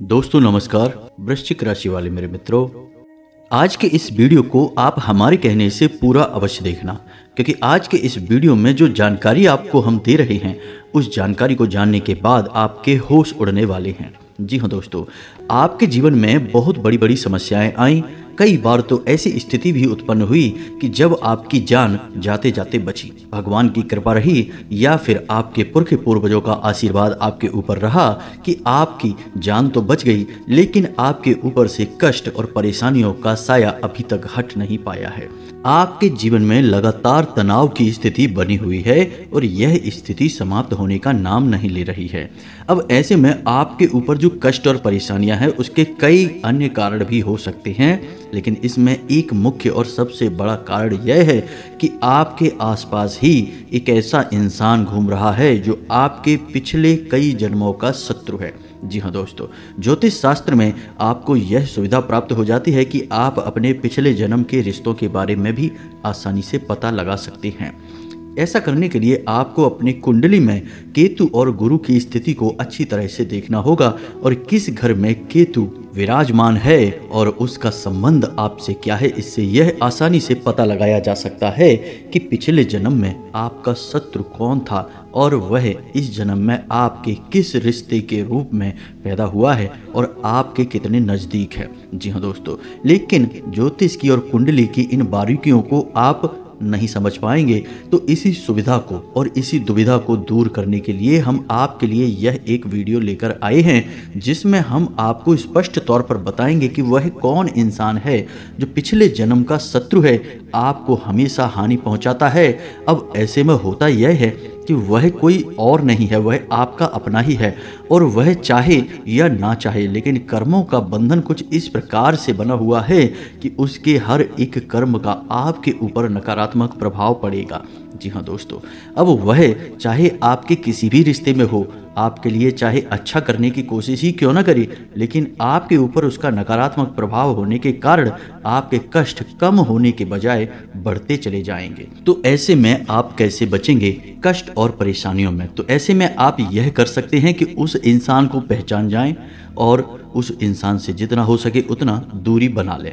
दोस्तों नमस्कार। वृश्चिक राशि वाले मेरे मित्रों, आज के इस वीडियो को आप हमारे कहने से पूरा अवश्य देखना, क्योंकि आज के इस वीडियो में जो जानकारी आपको हम दे रहे हैं उस जानकारी को जानने के बाद आपके होश उड़ने वाले हैं। जी हाँ दोस्तों, आपके जीवन में बहुत बड़ी बड़ी समस्याएं आई। कई बार तो ऐसी स्थिति भी उत्पन्न हुई कि जब आपकी जान जाते जाते बची। भगवान की कृपा रही या फिर आपके पुरखे पूर्वजों का आशीर्वाद आपके ऊपर रहा कि आपकी जान तो बच गई, लेकिन आपके ऊपर से कष्ट और परेशानियों का साया अभी तक हट नहीं पाया है। आपके जीवन में लगातार तनाव की स्थिति बनी हुई है और यह स्थिति समाप्त होने का नाम नहीं ले रही है। अब ऐसे में आपके ऊपर जो कष्ट और परेशानियां हैं उसके कई अन्य कारण भी हो सकते हैं, लेकिन इसमें एक मुख्य और सबसे बड़ा कारण यह है कि आपके आसपास ही एक ऐसा इंसान घूम रहा है जो आपके पिछले कई जन्मों का शत्रु है। जी हाँ दोस्तों, ज्योतिष शास्त्र में आपको यह सुविधा प्राप्त हो जाती है कि आप अपने पिछले जन्म के रिश्तों के बारे में भी आसानी से पता लगा सकते हैं। ऐसा करने के लिए आपको अपनी कुंडली में केतु और गुरु की स्थिति को अच्छी तरह से देखना होगा और किस घर में केतु विराजमान है और उसका संबंध आपसे क्या है। इससे यह आसानी से पता लगाया जा सकता है कि पिछले जन्म में आपका शत्रु कौन था और वह इस जन्म में आपके किस रिश्ते के रूप में पैदा हुआ है और आपके कितने नज़दीक है। जी हाँ दोस्तों, लेकिन ज्योतिष की और कुंडली की इन बारीकियों को आप नहीं समझ पाएंगे, तो इसी सुविधा को और इसी दुविधा को दूर करने के लिए हम आपके लिए यह एक वीडियो लेकर आए हैं, जिसमें हम आपको स्पष्ट तौर पर बताएंगे कि वह कौन इंसान है जो पिछले जन्म का शत्रु है, आपको हमेशा हानि पहुंचाता है। अब ऐसे में होता यह है कि वह कोई और नहीं है, वह आपका अपना ही है और वह चाहे या ना चाहे, लेकिन कर्मों का बंधन कुछ इस प्रकार से बना हुआ है कि उसके हर एक कर्म का आपके ऊपर नकारात्मक प्रभाव पड़ेगा। जी हाँ दोस्तों, अब वह चाहे आपके किसी भी रिश्ते में हो, आपके लिए चाहे अच्छा करने की कोशिश ही क्यों ना करे, लेकिन आपके ऊपर उसका नकारात्मक प्रभाव होने के कारण आपके कष्ट कम होने के बजाय बढ़ते चले जाएंगे। तो ऐसे में आप कैसे बचेंगे कष्ट और परेशानियों में? तो ऐसे में आप यह कर सकते हैं कि उस इंसान को पहचान जाएं और उस इंसान से जितना हो सके उतना दूरी बना लें।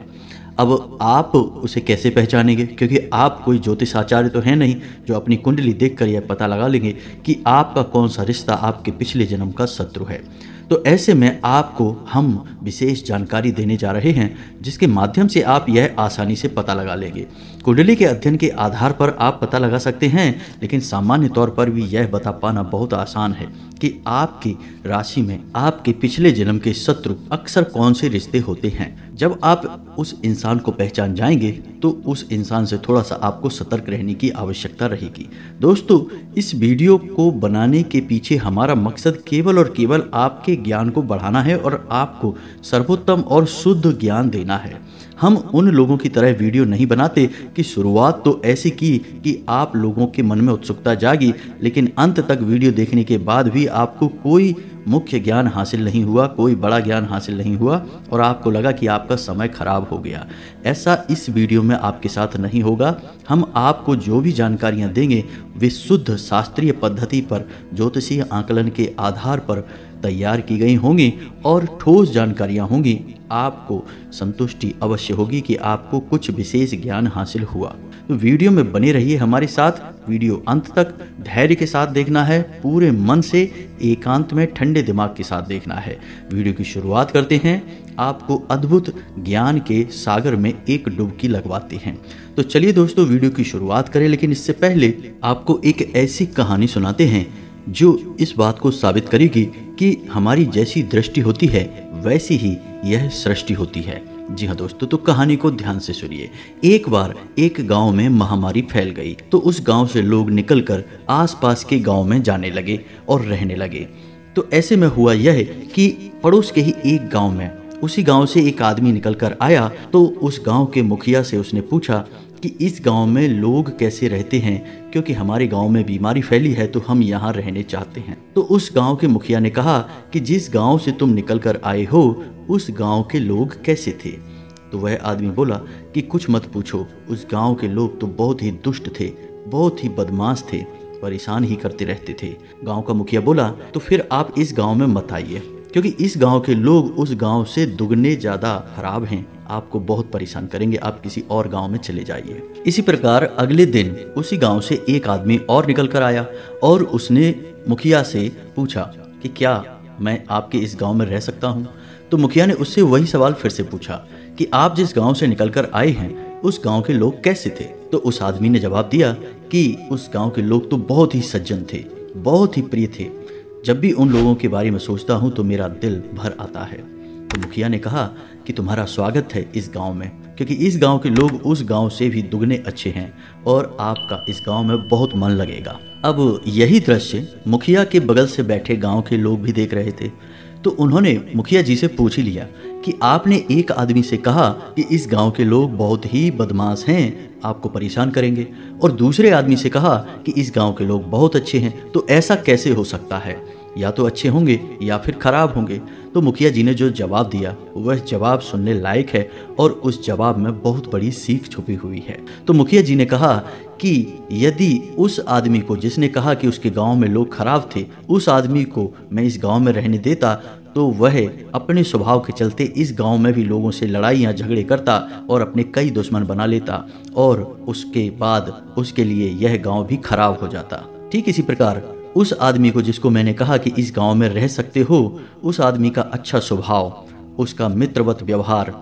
अब आप उसे कैसे पहचानेंगे? क्योंकि आप कोई ज्योतिष आचार्य तो है नहीं जो अपनी कुंडली देखकर यह पता लगा लेंगे कि आपका कौन सा रिश्ता आपके पिछले जन्म का शत्रु है। तो ऐसे में आपको हम विशेष जानकारी देने जा रहे हैं, जिसके माध्यम से आप यह आसानी से पता लगा लेंगे। कुंडली के अध्ययन के आधार पर आप पता लगा सकते हैं, लेकिन सामान्य तौर पर भी यह बता पाना बहुत आसान है कि आपकी राशि में आपके पिछले जन्म के शत्रु अक्सर कौन से रिश्ते होते हैं। जब आप उस इंसान को पहचान जाएंगे तो उस इंसान से थोड़ा सा आपको सतर्क रहने की आवश्यकता रहेगी। दोस्तों, इस वीडियो को बनाने के पीछे हमारा मकसद केवल और केवल आपके ज्ञान को बढ़ाना है और आपको सर्वोत्तम और शुद्ध ज्ञान देना है। हम उन लोगों की तरह वीडियो नहीं बनाते कि शुरुआत तो ऐसी की कि आप लोगों के मन में उत्सुकता जागी, लेकिन अंत तक वीडियो देखने के बाद भी आपको कोई मुख्य ज्ञान हासिल नहीं हुआ, कोई बड़ा ज्ञान हासिल नहीं हुआ और आपको लगा कि आपका समय खराब हो गया। ऐसा इस वीडियो में आपके साथ नहीं होगा। हम आपको जो भी जानकारियां देंगे वे शुद्ध शास्त्रीय पद्धति पर ज्योतिषीय आकलन के आधार पर तैयार की गई होंगी और ठोस जानकारियां होंगी। आपको संतुष्टि अवश्य होगी कि आपको कुछ विशेष ज्ञान हासिल हुआ। तो वीडियो में बने रहिए हमारे साथ। वीडियो अंत तक धैर्य के साथ देखना है, पूरे मन से एकांत में ठंडे दिमाग के साथ देखना है। वीडियो की शुरुआत करते हैं। आपको अद्भुत ज्ञान के सागर में एक डुबकी लगवाते हैं। तो चलिए दोस्तों, वीडियो की शुरुआत करें, लेकिन इससे पहले आपको एक ऐसी कहानी सुनाते हैं जो इस बात को साबित करेगी कि हमारी जैसी दृष्टि होती है वैसी ही यह सृष्टि होती है। जी हाँ दोस्तों, तो कहानी को ध्यान से सुनिए। एक बार एक गांव में महामारी फैल गई, तो उस गांव से लोग निकलकर आसपास के गांव में जाने लगे और रहने लगे। तो ऐसे में हुआ यह कि पड़ोस के ही एक गांव में उसी गांव से एक आदमी निकलकर आया। तो उस गांव के मुखिया से उसने पूछा कि इस गांव में लोग कैसे रहते हैं, क्योंकि हमारे गांव में बीमारी फैली है तो हम यहाँ रहने चाहते हैं। तो उस गांव के मुखिया ने कहा कि जिस गांव से तुम निकल कर आए हो उस गांव के लोग कैसे थे? तो वह आदमी बोला कि कुछ मत पूछो, उस गांव के लोग तो बहुत ही दुष्ट थे, बहुत ही बदमाश थे, परेशान ही करते रहते थे। गांव का मुखिया बोला तो फिर आप इस गांव में मत आइए, क्योंकि इस गांव के लोग उस गांव से दुगने ज़्यादा खराब हैं, आपको बहुत परेशान करेंगे, आप किसी और गांव में चले जाइए। इसी प्रकार अगले दिन उसी गांव से एक आदमी और निकल कर आया और उसने मुखिया से पूछा कि क्या मैं आपके इस गांव में रह सकता हूं? तो मुखिया ने उससे वही सवाल फिर से पूछा कि आप जिस गांव से निकल कर आए हैं उस गांव के लोग कैसे थे? तो उस आदमी ने जवाब दिया कि उस गांव के लोग तो बहुत ही सज्जन थे, बहुत ही प्रिय थे। जब भी उन लोगों के बारे में सोचता हूं तो मेरा दिल भर आता है। तो मुखिया ने कहा कि तुम्हारा स्वागत है इस गांव में, क्योंकि इस गांव के लोग उस गांव से भी दुगने अच्छे हैं और आपका इस गांव में बहुत मन लगेगा। अब यही दृश्य मुखिया के बगल से बैठे गांव के लोग भी देख रहे थे। तो उन्होंने मुखिया जी से पूछ ही लिया कि आपने एक आदमी से कहा कि इस गांव के लोग बहुत ही बदमाश हैं, आपको परेशान करेंगे, और दूसरे आदमी से कहा कि इस गांव के लोग बहुत अच्छे हैं, तो ऐसा कैसे हो सकता है? या तो अच्छे होंगे या फिर खराब होंगे। तो मुखिया जी ने जो जवाब दिया वह जवाब सुनने लायक है और उस जवाब में बहुत बड़ी सीख छुपी हुई है। तो मुखिया जी ने कहा कि यदि उस आदमी को जिसने कहा कि उसके गांव में लोग खराब थे, उस आदमी को मैं इस गांव में रहने देता तो वह अपने स्वभाव के चलते इस गांव में भी लोगों से लड़ाइयाँ झगड़े करता और अपने कई दुश्मन बना लेता और उसके बाद उसके लिए यह गांव भी खराब हो जाता। ठीक इसी प्रकार उस आदमी को जिसको मैंने कहा कि इस गांव में रह सकते हो, उस आदमी का अच्छा स्वभाव, उसका मित्रवत व्यवहार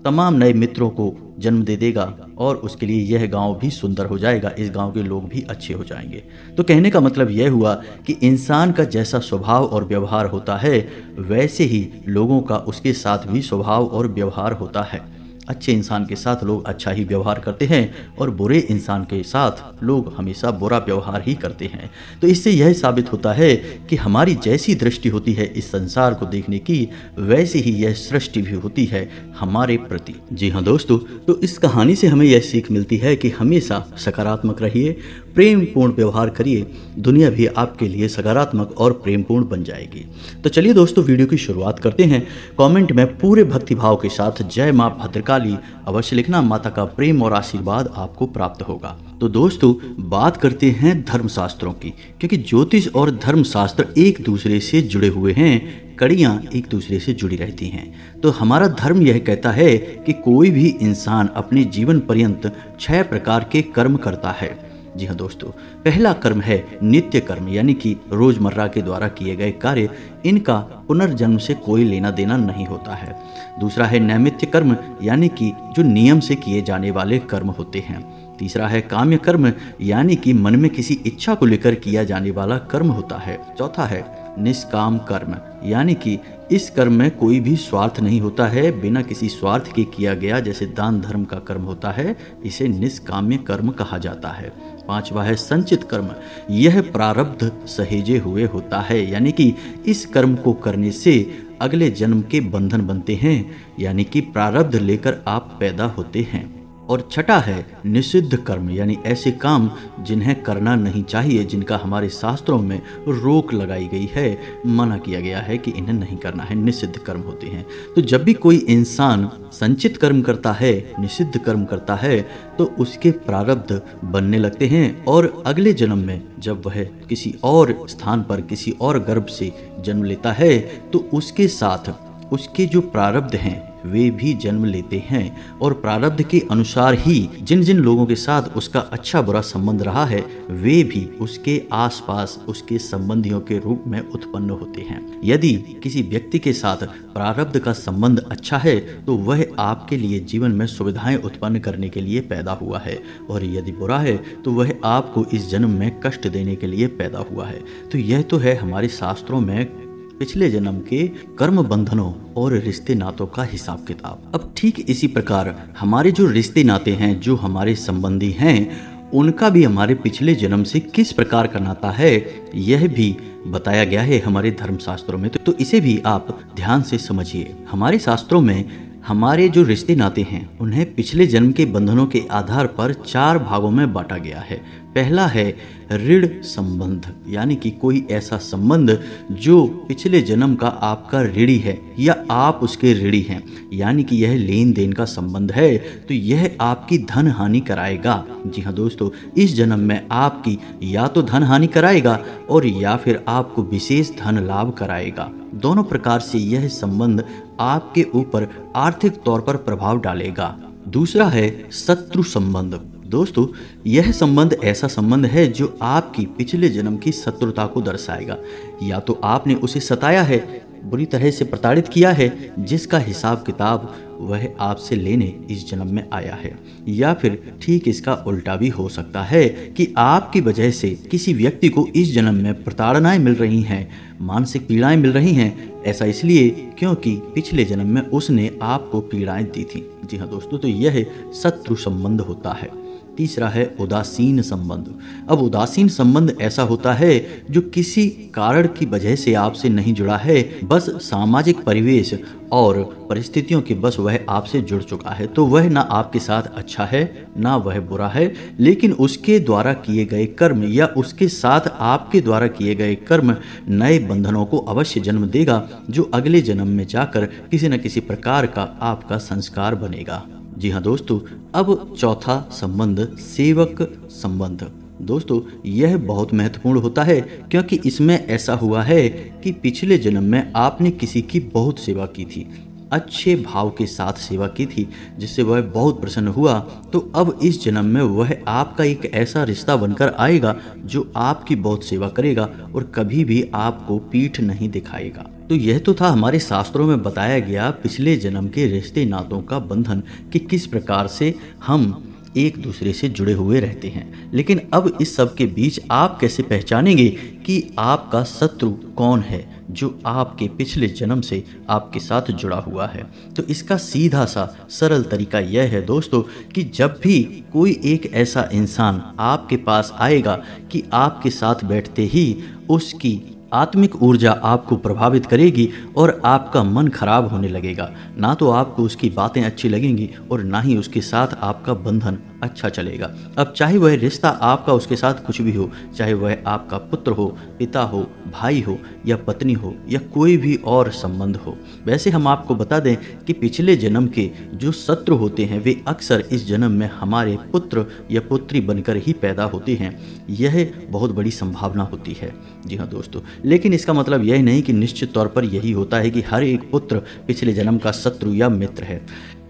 तमाम नए मित्रों को जन्म दे देगा और उसके लिए यह गांव भी सुंदर हो जाएगा, इस गांव के लोग भी अच्छे हो जाएंगे। तो कहने का मतलब यह हुआ कि इंसान का जैसा स्वभाव और व्यवहार होता है वैसे ही लोगों का उसके साथ भी स्वभाव और व्यवहार होता है। अच्छे इंसान के साथ लोग अच्छा ही व्यवहार करते हैं और बुरे इंसान के साथ लोग हमेशा बुरा व्यवहार ही करते हैं। तो इससे यह साबित होता है कि हमारी जैसी दृष्टि होती है इस संसार को देखने की, वैसे ही यह सृष्टि भी होती है हमारे प्रति। जी हाँ दोस्तों, तो इस कहानी से हमें यह सीख मिलती है कि हमेशा सकारात्मक रहिए, प्रेमपूर्ण व्यवहार करिए, दुनिया भी आपके लिए सकारात्मक और प्रेमपूर्ण बन जाएगी। तो चलिए दोस्तों, वीडियो की शुरुआत करते हैं। कमेंट में पूरे भक्तिभाव के साथ जय मां भद्रकाली अवश्य लिखना, माता का प्रेम और आशीर्वाद आपको प्राप्त होगा। तो दोस्तों, बात करते हैं धर्मशास्त्रों की, क्योंकि ज्योतिष और धर्मशास्त्र एक दूसरे से जुड़े हुए हैं, कड़ियाँ एक दूसरे से जुड़ी रहती हैं। तो हमारा धर्म यह कहता है कि कोई भी इंसान अपने जीवन पर्यंत 6 प्रकार के कर्म करता है। जी हाँ दोस्तों, पहला कर्म है नित्य कर्म, यानी कि रोजमर्रा के द्वारा किए गए कार्य, इनका पुनर्जन्म से कोई लेना देना नहीं होता है। दूसरा है नैमित्य कर्म, यानी कि जो नियम से किए जाने वाले कर्म होते हैं। तीसरा है काम्य कर्म, यानी कि मन में किसी इच्छा को लेकर किया जाने वाला कर्म होता है। चौथा है निष्काम कर्म, यानी कि इस कर्म में कोई भी स्वार्थ नहीं होता है, बिना किसी स्वार्थ के किया गया, जैसे दान धर्म का कर्म होता है, इसे निष्काम्य कर्म कहा जाता है। पांचवा है संचित कर्म, यह प्रारब्ध सहेजे हुए होता है, यानी कि इस कर्म को करने से अगले जन्म के बंधन बनते हैं, यानी कि प्रारब्ध लेकर आप पैदा होते हैं। और छठा है निषिद्ध कर्म, यानी ऐसे काम जिन्हें करना नहीं चाहिए, जिनका हमारे शास्त्रों में रोक लगाई गई है, मना किया गया है कि इन्हें नहीं करना है, निषिद्ध कर्म होते हैं। तो जब भी कोई इंसान संचित कर्म करता है, निषिद्ध कर्म करता है, तो उसके प्रारब्ध बनने लगते हैं और अगले जन्म में जब वह किसी और स्थान पर किसी और गर्भ से जन्म लेता है तो उसके साथ उसके जो प्रारब्ध हैं वे भी जन्म लेते हैं और प्रारब्ध के अनुसार ही जिन जिन लोगों के साथ उसका अच्छा बुरा संबंध रहा है वे भी उसके आसपास उसके संबंधियों के रूप में उत्पन्न होते हैं। यदि किसी व्यक्ति के साथ प्रारब्ध का संबंध अच्छा है तो वह आपके लिए जीवन में सुविधाएं उत्पन्न करने के लिए पैदा हुआ है, और यदि बुरा है तो वह आपको इस जन्म में कष्ट देने के लिए पैदा हुआ है। तो यह तो है हमारे शास्त्रों में पिछले जन्म के कर्म बंधनों और रिश्ते नातों का हिसाब किताब। अब ठीक इसी प्रकार हमारे जो रिश्ते नाते हैं, जो हमारे संबंधी हैं, उनका भी हमारे पिछले जन्म से किस प्रकार का नाता है यह भी बताया गया है हमारे धर्मशास्त्रों में। तो इसे भी आप ध्यान से समझिए। हमारे शास्त्रों में हमारे जो रिश्ते नाते हैं उन्हें पिछले जन्म के बंधनों के आधार पर 4 भागों में बांटा गया है। पहला है ऋण संबंध, यानी कि कोई ऐसा संबंध जो पिछले जन्म का आपका ऋणी है या आप उसके ऋणी हैं, यानी कि यह लेन देन का संबंध है, तो यह आपकी धन हानि कराएगा। जी हाँ दोस्तों, इस जन्म में आपकी या तो धन हानि कराएगा और या फिर आपको विशेष धन लाभ कराएगा। दोनों प्रकार से यह संबंध आपके ऊपर आर्थिक तौर पर प्रभाव डालेगा। दूसरा है शत्रु संबंध। दोस्तों, यह संबंध ऐसा संबंध है जो आपकी पिछले जन्म की शत्रुता को दर्शाएगा। या तो आपने उसे सताया है, बुरी तरह से प्रताड़ित किया है, जिसका हिसाब किताब वह आपसे लेने इस जन्म में आया है, या फिर ठीक इसका उल्टा भी हो सकता है कि आपकी वजह से किसी व्यक्ति को इस जन्म में प्रताड़नाएं मिल रही हैं, मानसिक पीड़ाएं मिल रही हैं। ऐसा इसलिए क्योंकि पिछले जन्म में उसने आपको पीड़ाएं दी थी। जी हाँ दोस्तों, तो यह शत्रु संबंध होता है। तीसरा है उदासीन संबंध। अब उदासीन संबंध ऐसा होता है जो किसी कारण की वजह से आपसे नहीं जुड़ा है, बस सामाजिक परिवेश और परिस्थितियों के बस वह आपसे जुड़ चुका है। तो वह ना आपके साथ अच्छा है ना वह बुरा है, लेकिन उसके द्वारा किए गए कर्म या उसके साथ आपके द्वारा किए गए कर्म नए बंधनों को अवश्य जन्म देगा, जो अगले जन्म में जाकर किसी न किसी प्रकार का आपका संस्कार बनेगा। जी हाँ दोस्तों, अब चौथा संबंध सेवक संबंध। दोस्तों, यह बहुत महत्वपूर्ण होता है क्योंकि इसमें ऐसा हुआ है कि पिछले जन्म में आपने किसी की बहुत सेवा की थी, अच्छे भाव के साथ सेवा की थी, जिससे वह बहुत प्रसन्न हुआ। तो अब इस जन्म में वह आपका एक ऐसा रिश्ता बनकर आएगा जो आपकी बहुत सेवा करेगा और कभी भी आपको पीठ नहीं दिखाएगा। तो यह तो था हमारे शास्त्रों में बताया गया पिछले जन्म के रिश्ते नातों का बंधन कि किस प्रकार से हम एक दूसरे से जुड़े हुए रहते हैं। लेकिन अब इस सब के बीच आप कैसे पहचानेंगे कि आपका शत्रु कौन है जो आपके पिछले जन्म से आपके साथ जुड़ा हुआ है? तो इसका सीधा सा सरल तरीका यह है दोस्तों कि जब भी कोई एक ऐसा इंसान आपके पास आएगा कि आपके साथ बैठते ही उसकी आत्मिक ऊर्जा आपको प्रभावित करेगी और आपका मन खराब होने लगेगा, ना तो आपको उसकी बातें अच्छी लगेंगी और ना ही उसके साथ आपका बंधन अच्छा चलेगा। अब चाहे वह रिश्ता आपका उसके साथ कुछ भी हो, चाहे वह आपका पुत्र हो, पिता हो, भाई हो या पत्नी हो या कोई भी और संबंध हो। वैसे हम आपको बता दें कि पिछले जन्म के जो शत्रु होते हैं वे अक्सर इस जन्म में हमारे पुत्र या पुत्री बनकर ही पैदा होते हैं। यह बहुत बड़ी संभावना होती है। जी हाँ दोस्तों, लेकिन इसका मतलब यह नहीं कि निश्चित तौर पर यही होता है कि हर एक पुत्र पिछले जन्म का शत्रु या मित्र है।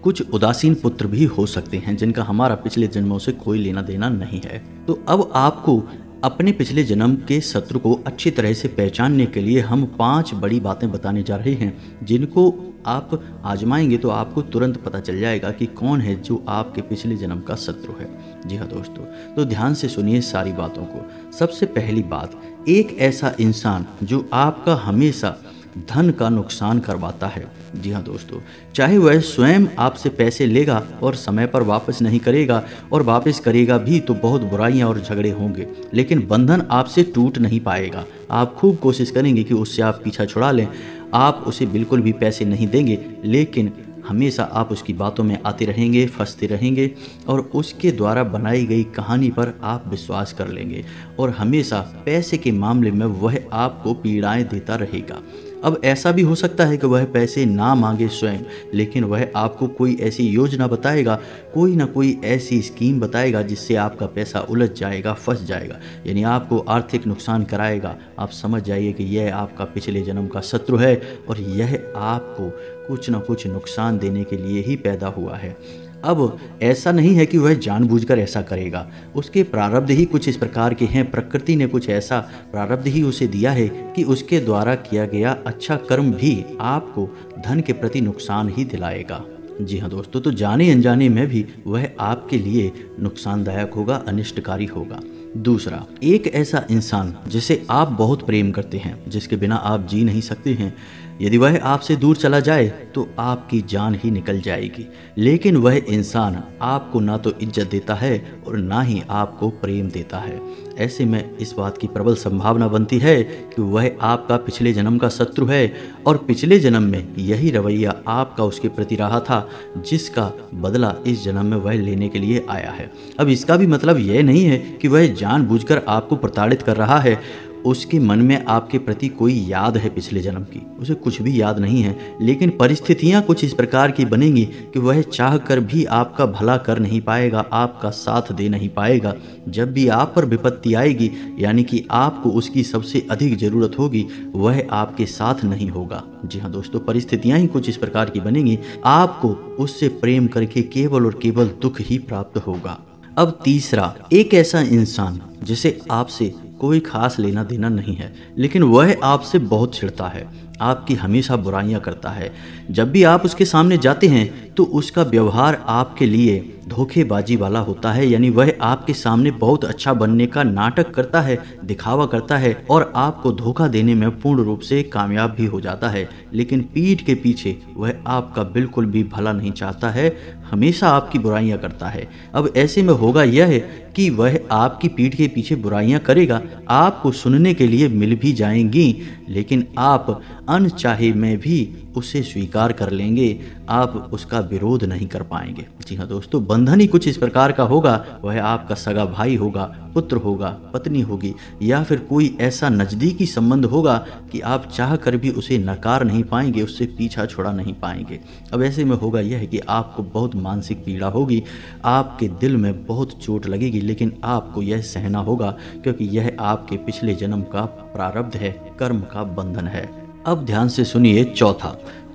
कुछ उदासीन पुत्र भी हो सकते हैं जिनका हमारा पिछले जन्मों से कोई लेना देना नहीं है। तो अब आपको अपने पिछले जन्म के शत्रु को अच्छी तरह से पहचानने के लिए हम 5 बड़ी बातें बताने जा रहे हैं, जिनको आप आजमाएंगे तो आपको तुरंत पता चल जाएगा कि कौन है जो आपके पिछले जन्म का शत्रु है। जी हाँ दोस्तों, तो ध्यान से सुनिए सारी बातों को। सबसे पहली बात, एक ऐसा इंसान जो आपका हमेशा धन का नुकसान करवाता है। जी हाँ दोस्तों, चाहे वह स्वयं आपसे पैसे लेगा और समय पर वापस नहीं करेगा, और वापस करेगा भी तो बहुत बुराइयां और झगड़े होंगे, लेकिन बंधन आपसे टूट नहीं पाएगा। आप खूब कोशिश करेंगे कि उससे आप पीछा छुड़ा लें, आप उसे बिल्कुल भी पैसे नहीं देंगे, लेकिन हमेशा आप उसकी बातों में आते रहेंगे, फंसते रहेंगे और उसके द्वारा बनाई गई कहानी पर आप विश्वास कर लेंगे और हमेशा पैसे के मामले में वह आपको पीड़ाएं देता रहेगा। अब ऐसा भी हो सकता है कि वह पैसे ना मांगे स्वयं, लेकिन वह आपको कोई ऐसी योजना बताएगा, कोई ना कोई ऐसी स्कीम बताएगा जिससे आपका पैसा उलझ जाएगा, फंस जाएगा, यानी आपको आर्थिक नुकसान कराएगा। आप समझ जाइए कि यह आपका पिछले जन्म का शत्रु है और यह आपको कुछ ना कुछ नुकसान देने के लिए ही पैदा हुआ है। अब ऐसा नहीं है कि वह जानबूझकर ऐसा करेगा, उसके प्रारब्ध ही कुछ इस प्रकार के हैं, प्रकृति ने कुछ ऐसा प्रारब्ध ही उसे दिया है कि उसके द्वारा किया गया अच्छा कर्म भी आपको धन के प्रति नुकसान ही दिलाएगा। जी हाँ दोस्तों, तो जाने अनजाने में भी वह आपके लिए नुकसानदायक होगा, अनिष्टकारी होगा। दूसरा, एक ऐसा इंसान जिसे आप बहुत प्रेम करते हैं, जिसके बिना आप जी नहीं सकते हैं, यदि वह आपसे दूर चला जाए तो आपकी जान ही निकल जाएगी, लेकिन वह इंसान आपको ना तो इज्जत देता है और ना ही आपको प्रेम देता है। ऐसे में इस बात की प्रबल संभावना बनती है कि वह आपका पिछले जन्म का शत्रु है और पिछले जन्म में यही रवैया आपका उसके प्रति रहा था, जिसका बदला इस जन्म में वह लेने के लिए आया है। अब इसका भी मतलब यह नहीं है कि वह जानबूझकर आपको प्रताड़ित कर रहा है। उसके मन में आपके प्रति कोई याद है पिछले जन्म की, उसे कुछ भी याद नहीं है, लेकिन परिस्थितियां कुछ इस प्रकार की बनेंगी कि वह चाह कर भी आपका भला कर नहीं पाएगा, आपका साथ दे नहीं पाएगा। जब भी आप पर विपत्ति आएगी, यानी कि आपको उसकी सबसे अधिक ज़रूरत होगी, वह आपके साथ नहीं होगा। जी हाँ दोस्तों, परिस्थितियां ही कुछ इस प्रकार की बनेंगी, आपको उससे प्रेम करके केवल और केवल दुख ही प्राप्त होगा। अब तीसरा, एक ऐसा इंसान जिसे आपसे कोई खास लेना देना नहीं है, लेकिन वह आपसे बहुत चिढ़ता है, आपकी हमेशा बुराइयां करता है। जब भी आप उसके सामने जाते हैं तो उसका व्यवहार आपके लिए धोखेबाजी वाला होता है, यानी वह आपके सामने बहुत अच्छा बनने का नाटक करता है, दिखावा करता है और आपको धोखा देने में पूर्ण रूप से कामयाब भी हो जाता है, लेकिन पीठ के पीछे वह आपका बिल्कुल भी भला नहीं चाहता है, हमेशा आपकी बुराइयां करता है। अब ऐसे में होगा यह है कि वह आपकी पीठ के पीछे बुराइयां करेगा, आपको सुनने के लिए मिल भी जाएंगी, लेकिन आप अनचाहे में भी उसे स्वीकार कर लेंगे, आप उसका विरोध नहीं कर पाएंगे। जी हाँ दोस्तों, बंधन ही कुछ इस प्रकार का होगा, वह आपका सगा भाई होगा, पुत्र होगा, पत्नी होगी, या फिर कोई ऐसा नज़दीकी संबंध होगा कि आप चाह कर भी उसे नकार नहीं पाएंगे, उससे पीछा छुड़ा नहीं पाएंगे। अब ऐसे में होगा यह है कि आपको बहुत मानसिक पीड़ा होगी, आपके दिल में बहुत चोट लगेगी, लेकिन आपको यह सहना होगा, क्योंकि यह आपके पिछले जन्म का प्रारब्ध है, कर्म का बंधन है। अब ध्यान से सुनिए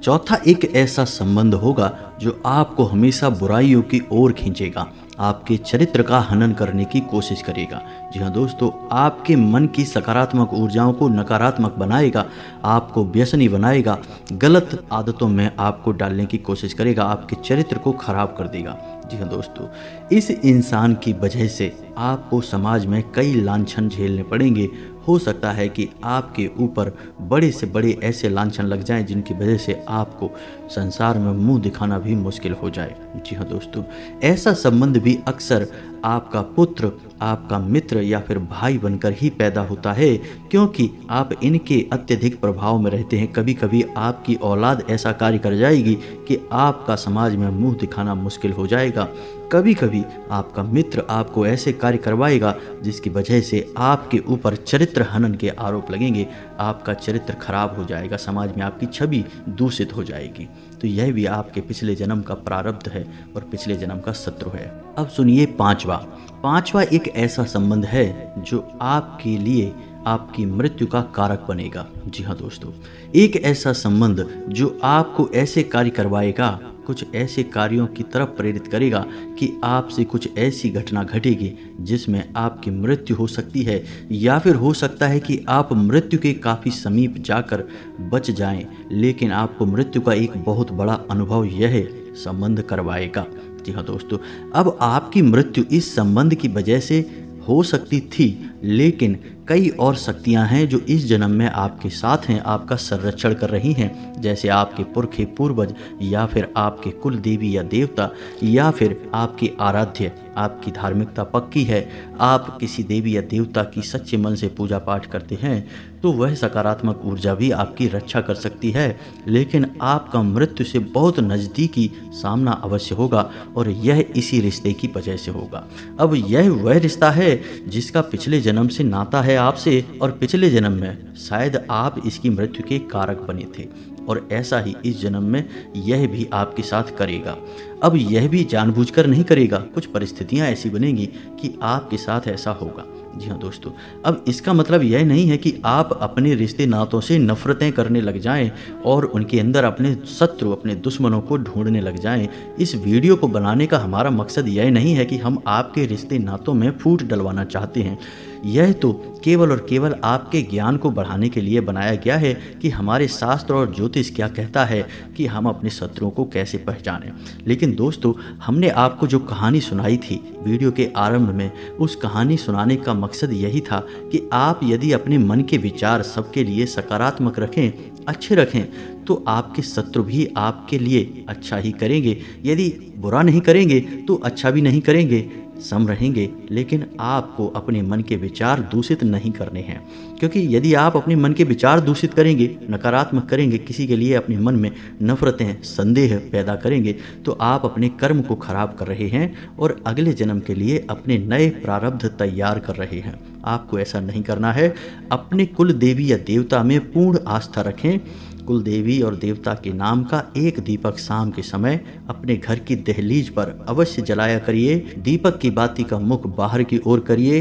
चौथा एक ऐसा संबंध होगा जो आपको हमेशा बुराइयों की ओर खींचेगा, आपके चरित्र का हनन करने की कोशिश करेगा। जी हाँ दोस्तों, आपके मन की सकारात्मक ऊर्जाओं को नकारात्मक बनाएगा, आपको व्यसनी बनाएगा, गलत आदतों में आपको डालने की कोशिश करेगा, आपके चरित्र को खराब कर देगा। जी हाँ दोस्तों, इस इंसान की वजह से आपको समाज में कई लांछन झेलने पड़ेंगे। हो सकता है कि आपके ऊपर बड़े से बड़े ऐसे लांछन लग जाएं जिनकी वजह से आपको संसार में मुंह दिखाना भी मुश्किल हो जाए। जी हाँ दोस्तों, ऐसा संबंध भी अक्सर आपका पुत्र, आपका मित्र या फिर भाई बनकर ही पैदा होता है, क्योंकि आप इनके अत्यधिक प्रभाव में रहते हैं। कभी कभी आपकी औलाद ऐसा कार्य कर जाएगी कि आपका समाज में मुंह दिखाना मुश्किल हो जाएगा। कभी कभी आपका मित्र आपको ऐसे कार्य करवाएगा जिसकी वजह से आपके ऊपर चरित्र हनन के आरोप लगेंगे, आपका चरित्र खराब हो जाएगा, समाज में आपकी छवि दूषित हो जाएगी। तो यह भी आपके पिछले जन्म का प्रारब्ध है और पिछले जन्म का शत्रु है। अब सुनिए पांचवा एक ऐसा संबंध है जो आपके लिए आपकी मृत्यु का कारक बनेगा। जी हाँ दोस्तों, एक ऐसा संबंध जो आपको ऐसे कार्य करवाएगा, कुछ ऐसे कार्यों की तरफ प्रेरित करेगा कि आपसे कुछ ऐसी घटना घटेगी जिसमें आपकी मृत्यु हो सकती है, या फिर हो सकता है कि आप मृत्यु के काफ़ी समीप जाकर बच जाएं, लेकिन आपको मृत्यु का एक बहुत बड़ा अनुभव यह संबंध करवाएगा। जी हाँ दोस्तों, अब आपकी मृत्यु इस संबंध की वजह से हो सकती थी, लेकिन कई और शक्तियां हैं जो इस जन्म में आपके साथ हैं, आपका संरक्षण कर रही हैं, जैसे आपके पुरखे पूर्वज, या फिर आपके कुल देवी या देवता, या फिर आपके आराध्य। आपकी धार्मिकता पक्की है, आप किसी देवी या देवता की सच्चे मन से पूजा पाठ करते हैं, तो वह सकारात्मक ऊर्जा भी आपकी रक्षा कर सकती है, लेकिन आपका मृत्यु से बहुत नज़दीकी सामना अवश्य होगा, और यह इसी रिश्ते की वजह से होगा। अब यह वह रिश्ता है जिसका पिछले जन्म से नाता है आपसे, और पिछले जन्म में शायद आप इसकी मृत्यु के कारक बने थे, और ऐसा ही इस जन्म में यह भी आपके साथ करेगा। अब यह भी जानबूझकर नहीं करेगा, कुछ परिस्थितियां ऐसी बनेंगी कि आपके साथ ऐसा होगा। जी हाँ दोस्तों, अब इसका मतलब यह नहीं है कि आप अपने रिश्ते नातों से नफरतें करने लग जाएं और उनके अंदर अपने शत्रु, अपने दुश्मनों को ढूंढने लग जाएं। इस वीडियो को बनाने का हमारा मकसद यह नहीं है कि हम आपके रिश्ते नातों में फूट डलवाना चाहते हैं। यह तो केवल और केवल आपके ज्ञान को बढ़ाने के लिए बनाया गया है कि हमारे शास्त्र और ज्योतिष क्या कहता है कि हम अपने शत्रुओं को कैसे पहचानें। लेकिन दोस्तों, हमने आपको जो कहानी सुनाई थी वीडियो के आरंभ में, उस कहानी सुनाने का मकसद यही था कि आप यदि अपने मन के विचार सबके लिए सकारात्मक रखें, अच्छे रखें तो आपके शत्रु भी आपके लिए अच्छा ही करेंगे। यदि बुरा नहीं करेंगे तो अच्छा भी नहीं करेंगे, सम रहेंगे। लेकिन आपको अपने मन के विचार दूषित नहीं करने हैं, क्योंकि यदि आप अपने मन के विचार दूषित करेंगे, नकारात्मक करेंगे, किसी के लिए अपने मन में नफरतें, संदेह पैदा करेंगे, तो आप अपने कर्म को खराब कर रहे हैं और अगले जन्म के लिए अपने नए प्रारब्ध तैयार कर रहे हैं। आपको ऐसा नहीं करना है। अपने कुल देवी या देवता में पूर्ण आस्था रखें। कुल देवी और देवता के नाम का एक दीपक शाम के समय अपने घर की दहलीज पर अवश्य जलाया करिए। दीपक की बाती का मुख बाहर की ओर करिए।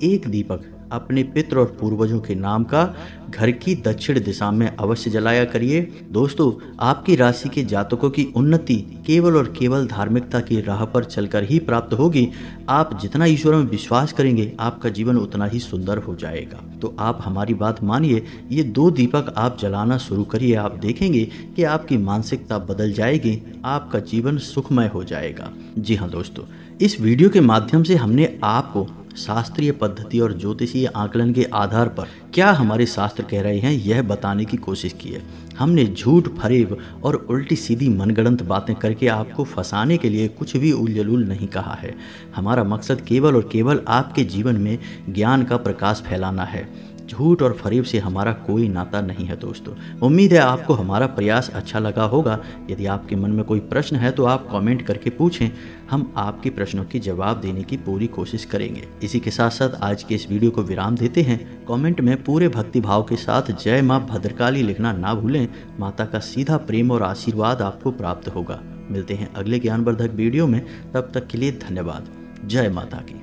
एक दीपक अपने पितृ और पूर्वजों के नाम का घर की दक्षिण दिशा में अवश्य जलाया करिए। दोस्तों, आपकी राशि के जातकों की उन्नति केवल और केवल धार्मिकता की राह पर चलकर ही प्राप्त होगी। आप जितना ईश्वर में विश्वास करेंगे, आपका जीवन उतना ही सुंदर हो जाएगा। तो आप हमारी बात मानिए, ये 2 दीपक आप जलाना शुरू करिए। आप देखेंगे कि आपकी मानसिकता बदल जाएगी, आपका जीवन सुखमय हो जाएगा। जी हाँ दोस्तों, इस वीडियो के माध्यम से हमने आपको शास्त्रीय पद्धति और ज्योतिषीय आकलन के आधार पर क्या हमारे शास्त्र कह रहे हैं यह बताने की कोशिश की है। हमने झूठ, फरेब और उल्टी सीधी मनगढ़ंत बातें करके आपको फंसाने के लिए कुछ भी उलझुल नहीं कहा है। हमारा मकसद केवल और केवल आपके जीवन में ज्ञान का प्रकाश फैलाना है। झूठ और फरेब से हमारा कोई नाता नहीं है दोस्तों। उम्मीद है आपको हमारा प्रयास अच्छा लगा होगा। यदि आपके मन में कोई प्रश्न है तो आप कमेंट करके पूछें, हम आपके प्रश्नों के जवाब देने की पूरी कोशिश करेंगे। इसी के साथ साथ आज के इस वीडियो को विराम देते हैं। कमेंट में पूरे भक्ति भाव के साथ जय माँ भद्रकाली लिखना ना भूलें। माता का सीधा प्रेम और आशीर्वाद आपको प्राप्त होगा। मिलते हैं अगले ज्ञानवर्धक वीडियो में, तब तक के लिए धन्यवाद। जय माता की।